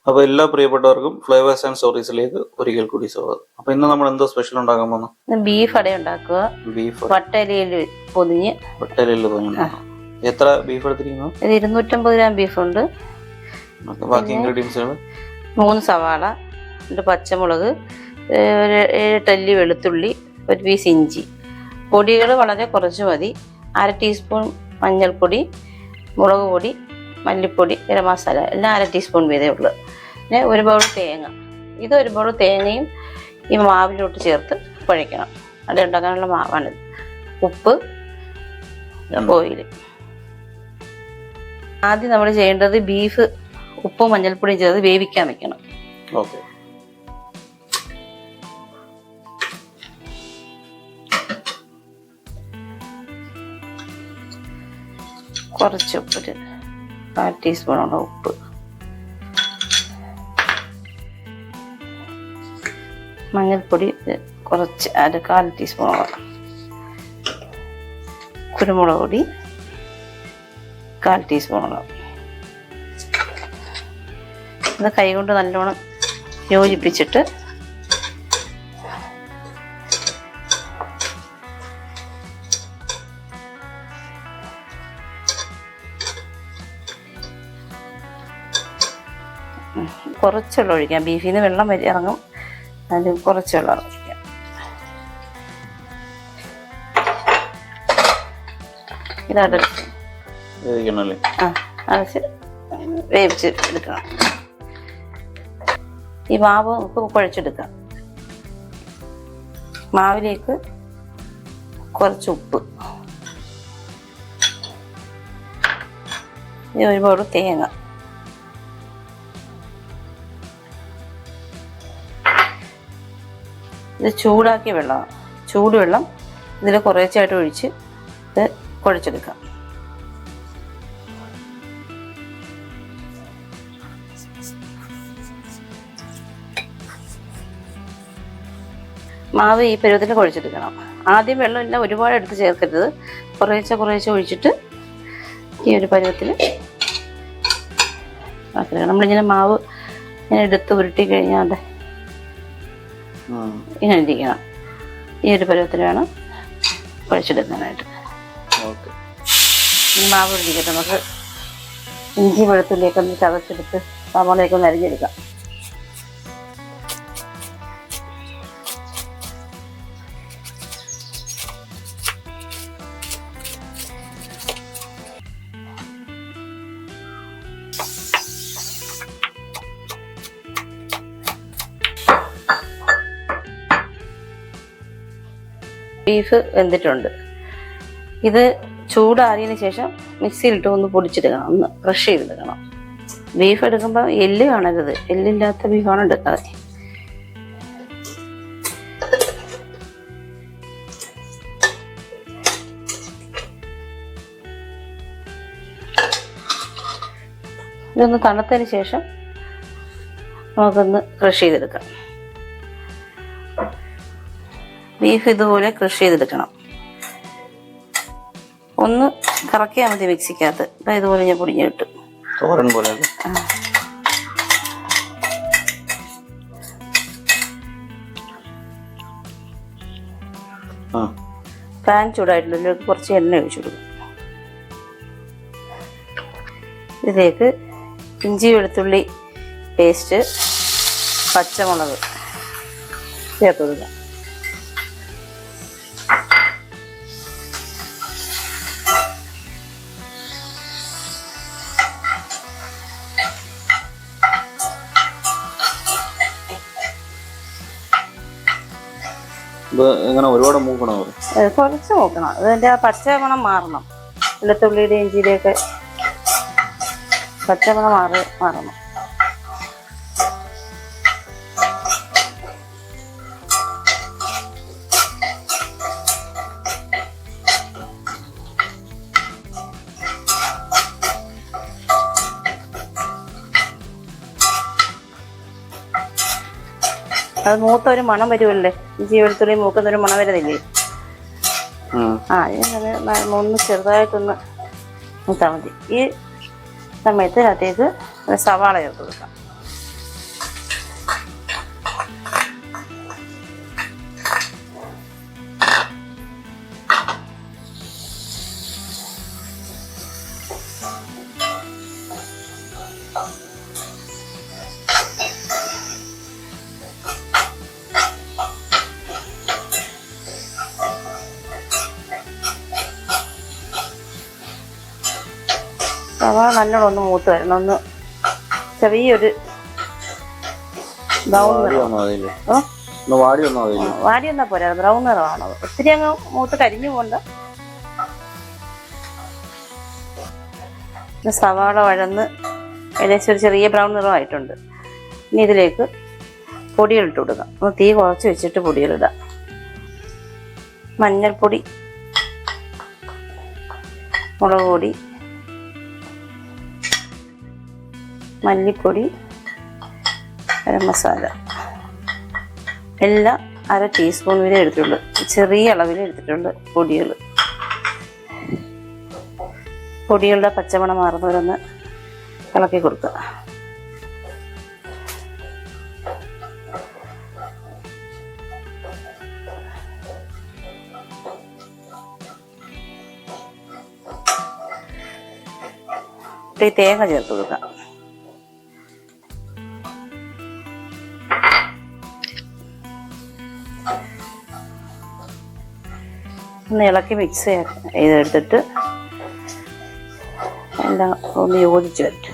അപ്പോൾ എല്ലാ പ്രിയപ്പെട്ടവർക്കും ഫ്ലേവേഴ്സ് ആൻഡ് സ്റ്റോറീസിലേക്ക് ഒരിക്കൽ കൂടി സ്വാഗതം. അപ്പോൾ ഇന്ന് നമ്മൾ എന്തോ സ്പെഷ്യൽ ഉണ്ടാക്കാൻ പോകുന്നു? ബീഫ് അട ഉണ്ടാക്കുക. ബീഫ് വട്ടയിലയിൽ പൊതിഞ്ഞ്. എത്ര ബീഫ് എടുത്തിരിക്കുന്നു? 250 ഗ്രാം ബീഫുണ്ട്. ബാക്കി ഇൻഗ്രീഡിയൻസുകൾ: 3 സവാള, 2 പച്ചമുളക്, 7 അല്ലി വെളുത്തുള്ളി, 1 പീസ് ഇഞ്ചി. പൊടികൾ വളരെ കുറച്ച് മതി. 1/2 ടീസ്പൂൺ മഞ്ഞൾപ്പൊടി, മുളക് പൊടി, മല്ലിപ്പൊടി, ഗരം മസാല എല്ലാം 1/2 ടീസ്പൂൺ വീതമേ ഉള്ളൂ. പിന്നെ 1 ബൗൾ തേങ്ങ. ഇത് 1 ബൗൾ തേങ്ങയും ഈ മാവിലോട്ട് ചേർത്ത് കുഴയ്ക്കണം. അട ഉണ്ടാക്കാനുള്ള മാവാണിത്. ഉപ്പ്, ഓയിൽ. ആദ്യം നമ്മൾ ചെയ്യേണ്ടത് ബീഫ് ഉപ്പും മഞ്ഞൾപ്പൊടിയും ചേർത്ത് വേവിക്കാൻ വെക്കണം. ഓക്കെ. കുറച്ച് ഉപ്പ്, 1/4 ടീസ്പൂണോളം ഉപ്പ്, മഞ്ഞൾപ്പൊടി കുറച്ച് 1/4 ടീസ്പൂണോളം, കുരുമുളക് പൊടി 1/4 ടീസ്പൂണോളം. ഇത് കൈകൊണ്ട് നല്ലോണം യോജിപ്പിച്ചിട്ട് കുറച്ച് വെള്ളം ഒഴിക്കാം. ബീഫിൽ നിന്ന് വെള്ളം ഇറങ്ങും, അതിൽ കുറച്ച് വെള്ളം ഒഴിക്കാം. ഇതടച്ച് അടച്ച് വേവിച്ച് എടുക്കണം. ഈ മാവ് നമുക്ക് കുഴച്ചെടുക്കാം. മാവിലേക്ക് കുറച്ച് ഉപ്പ്, 1 ബൗൾ തേങ്ങ, ഇത് ചൂടാക്കിയ വെള്ളമാണ്. ചൂടുവെള്ളം ഇതിൽ കുറേശ്ശായിട്ട് ഒഴിച്ച് ഇത് കുഴച്ചെടുക്കാം. മാവ് ഈ പരുവത്തിൽ കുഴച്ചെടുക്കണം. ആദ്യം വെള്ളം എല്ലാം ഒരുപാട് എടുത്ത് ചേർക്കരുത്. കുറേശ്ശെ ഒഴിച്ചിട്ട് ഈ ഒരു പരുവത്തിൽ ആക്കണം. നമ്മളിങ്ങനെ മാവ് ഇങ്ങനെ എടുത്ത് ഉരുട്ടി കഴിഞ്ഞാൽ അതെ ഇങ്ങനെ ഇരിക്കണം. ഈ ഒരു പരുവത്തിൽ വേണം കുഴച്ചെടുക്കാനായിട്ട്. ഈ മാവ് ഇരിക്കട്ടെ. നമുക്ക് ഇഞ്ചി വെളുത്തുള്ളിയൊക്കെ ഒന്ന് ചതച്ചെടുത്ത് സവാളയൊക്കെ ഒന്ന് അരിഞ്ഞെടുക്കാം. ബീഫ് വെന്തിട്ടുണ്ട്. ഇത് ചൂടാറിയതിന് ശേഷം മിക്സിയിലിട്ട് ഒന്ന് പൊടിച്ചെടുക്കണം, ഒന്ന് ക്രഷ് ചെയ്തെടുക്കണം. ബീഫ് എടുക്കുമ്പോൾ എല്ല് കാണരുത്. എല്ലില്ലാത്ത ബീഫാണ് എടുക്കാതെ. ഇതൊന്ന് തണുത്തതിന് ശേഷം നമുക്കൊന്ന് ക്രഷ് ചെയ്തെടുക്കാം. ബീഫ് ഇതുപോലെ ക്രഷ് ചെയ്തെടുക്കണം. ഒന്ന് കറക്കിയാൽ മതി മിക്സിക്കകത്ത്. ഇതുപോലെ ഞാൻ പൊടിഞ്ഞിട്ട് പാൻ ചൂടായിട്ടുണ്ട്. ഇതിലേക്ക് കുറച്ച് എണ്ണ ഒഴിച്ചു കൊടുക്കും. ഇതിലേക്ക് ഇഞ്ചി വെളുത്തുള്ളി പേസ്റ്റ്, പച്ചമുളക് ചേർത്ത് കൊടുക്കാം. ഇങ്ങനെ ഒരുപാട് മൂക്കണോ? കുറച്ച് മൂക്കണം. അതിൻ്റെ ആ പച്ചമണം മാറണം. വെളുത്തുള്ളിയുടെ ഇഞ്ചിയുടെയൊക്കെ പച്ചമണം മാറണം. അത് മൂത്തൊരു മണം വരുമല്ലേ, ഇഞ്ചി വെളുത്തുള്ളി മൂക്കുന്നൊരു മണം വരുന്നില്ലേ? ഒന്ന് ചെറുതായിട്ടൊന്ന് മൂത്താൽ മതി. ഈ സമയത്ത് അതിലേക്ക് സവാള ചേർത്ത് കൊടുക്കാം. സവാള നല്ലോണം ഒന്ന് മൂത്ത് വരണം. ഒന്ന് ചെറിയൊരു ബ്രൗൺ നിറം. വാടി വന്നാൽ പോരാ, ബ്രൗൺ നിറമാണത്. ഒത്തിരി അങ്ങ് മൂത്ത് കരിഞ്ഞു പോകണ്ട. സവാള വഴന്ന് ഏകദേശം ഒരു ചെറിയ ബ്രൗൺ നിറമായിട്ടുണ്ട്. ഇനി ഇതിലേക്ക് പൊടികളിട്ട് കൊടുക്കാം. ഒന്ന് തീ കുറച്ച് വെച്ചിട്ട് പൊടികളിടാം. മഞ്ഞൾപ്പൊടി, മുളക് പൊടി, മല്ലിപ്പൊടി, ഗരം മസാല എല്ലാം 1/2 ടീസ്പൂൺ വരെ എടുത്തിട്ടുണ്ട്. ചെറിയ അളവിൽ എടുത്തിട്ടുണ്ട് പൊടികൾ. പൊടികളുടെ പച്ചമണം മാറുന്നവരൊന്ന് ഇളക്കി കൊടുക്കുക. ഈ തേങ്ങ ചേർത്ത് കൊടുക്കാം. ഒന്ന് ഇളക്കി മിക്സ് ചെയ്തെടുത്തിട്ട് എല്ലാം ഒന്ന് യോജിച്ച് വരട്ടെ.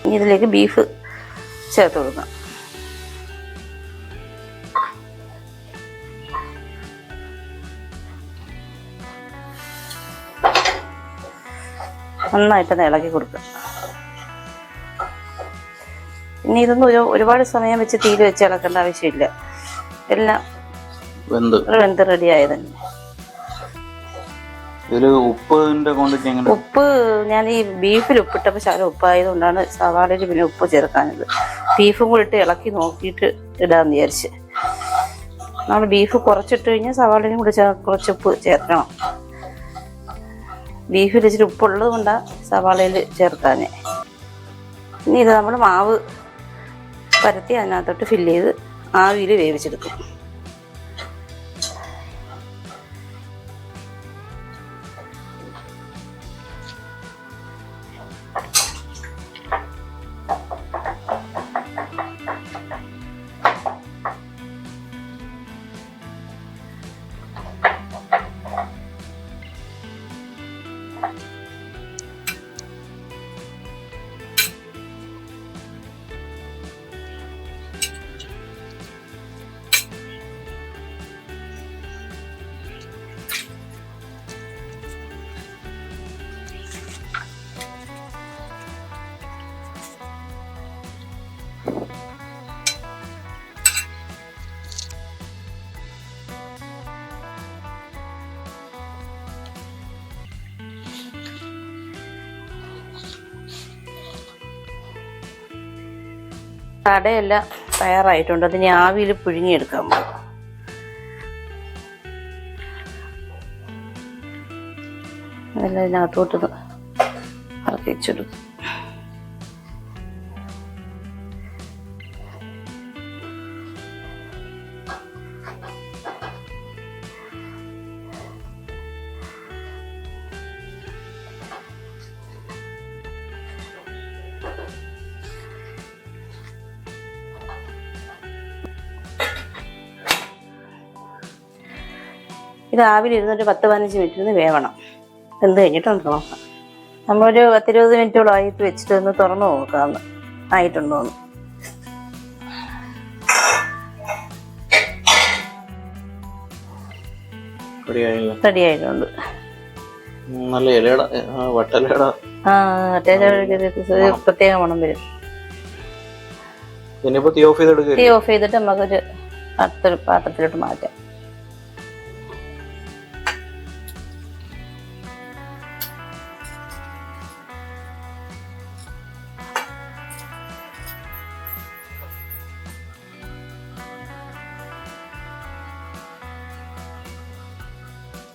ഇനി ഇതിലേക്ക് ബീഫ് ചേർത്ത് കൊടുക്കാം. നന്നായിട്ടൊന്ന് ഇളക്കി കൊടുക്കുക. ഇനി ഇതൊന്നും ഒരുപാട് സമയം വെച്ച് തീയിൽ വെച്ച് ഇളക്കേണ്ട ആവശ്യമില്ല. എല്ലാം വെന്ത് റെഡി ആയതന്നെ. ഉപ്പ് ഞാൻ ഈ ബീഫിൽ ഉപ്പിട്ടപ്പോൾ ശകലം ഉപ്പായതുകൊണ്ടാണ് സവാളയിൽ പിന്നെ ഉപ്പ് ചേർക്കാനത്. ബീഫും കൂടി ഇട്ട് ഇളക്കി നോക്കിയിട്ട് ഇടാന്ന് വിചാരിച്ച്. നമ്മൾ ബീഫ് കുറച്ചിട്ട് കഴിഞ്ഞാൽ സവാളയിലും കൂടി കുറച്ച് ഉപ്പ് ചേർക്കണം. ബീഫിൽ ഇച്ചിരി ഉപ്പുള്ളത് കൊണ്ടാണ് സവാളയിൽ ചേർക്കാനേ. ഇനി ഇത് നമ്മൾ മാവ് പരത്തി അതിനകത്തോട്ട് ഫില്ല് ചെയ്ത് ആവിയിൽ വേവിച്ചെടുക്കും. കടയെല്ലാം തയ്യാറായിട്ടുണ്ട്. അതിന് ആവിയിൽ പുഴുങ്ങിയെടുക്കാൻ പോകും. അതെല്ലാം ഇതിനകത്തോട്ട് ഇറക്കി വെച്ചെടുക്കും. ഇത് ആവിയിൽ ഇരുന്നിട്ട് 10-15 മിനിറ്റ് വേവണം. വെന്ത് കഴിഞ്ഞിട്ട് നമുക്ക് നോക്കാം. നമ്മളൊരു 10-20 മിനിറ്റോളം ആയിട്ട് വെച്ചിട്ട് ഒന്ന് തുറന്നു നോക്കാം ആയിട്ടുണ്ടോന്ന്. റെഡി ആയിട്ടുണ്ട്. നല്ല ഇലയുടെ വട്ടലയുടെ പ്രത്യേക മണം വരും. തീ ഓഫ് ചെയ്തിട്ട് നമുക്കൊരു അടുത്തൊരു പാത്രത്തിലോട്ട് മാറ്റാം.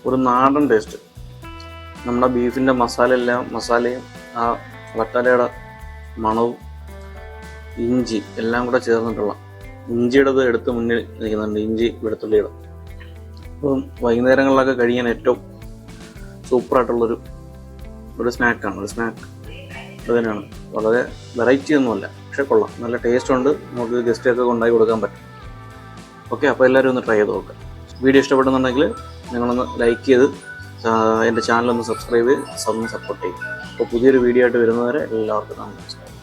ഒരു നാടൻ ടേസ്റ്റ്. നമ്മുടെ ബീഫിൻ്റെ മസാലയും ആ വട്ടലയുടെ മണവും ഇഞ്ചി എല്ലാം കൂടെ ചേർന്നിട്ടുള്ള ഇഞ്ചിയുടേത് എടുത്ത് മുന്നിൽ നിൽക്കുന്നുണ്ട്. ഇഞ്ചി വെളുത്തുള്ളിയുടെ. അപ്പം വൈകുന്നേരങ്ങളിലൊക്കെ കഴിയാൻ ഏറ്റവും സൂപ്പറായിട്ടുള്ളൊരു സ്നാക്കാണ്. ഒരു സ്നാക്ക് അത് തന്നെയാണ്. വളരെ വെറൈറ്റി ഒന്നുമല്ല, പക്ഷെ കൊള്ളാം. നല്ല ടേസ്റ്റ് ഉണ്ട്. നമുക്ക് ഗസ്റ്റൊക്കെ കൊണ്ടായി കൊടുക്കാൻ പറ്റും. ഓക്കെ, അപ്പോൾ എല്ലാവരും ഒന്ന് ട്രൈ ചെയ്ത് നോക്കാം. വീഡിയോ ഇഷ്ടപ്പെടുന്നുണ്ടെങ്കിൽ നിങ്ങളൊന്ന് ലൈക്ക് ചെയ്ത് എൻ്റെ ചാനലൊന്ന് സബ്സ്ക്രൈബ് ചെയ്ത് സപ്പോർട്ട് ചെയ്യും. അപ്പോൾ പുതിയൊരു വീഡിയോ ആയിട്ട് വരുന്നവരെ എല്ലാവർക്കും നന്ദി.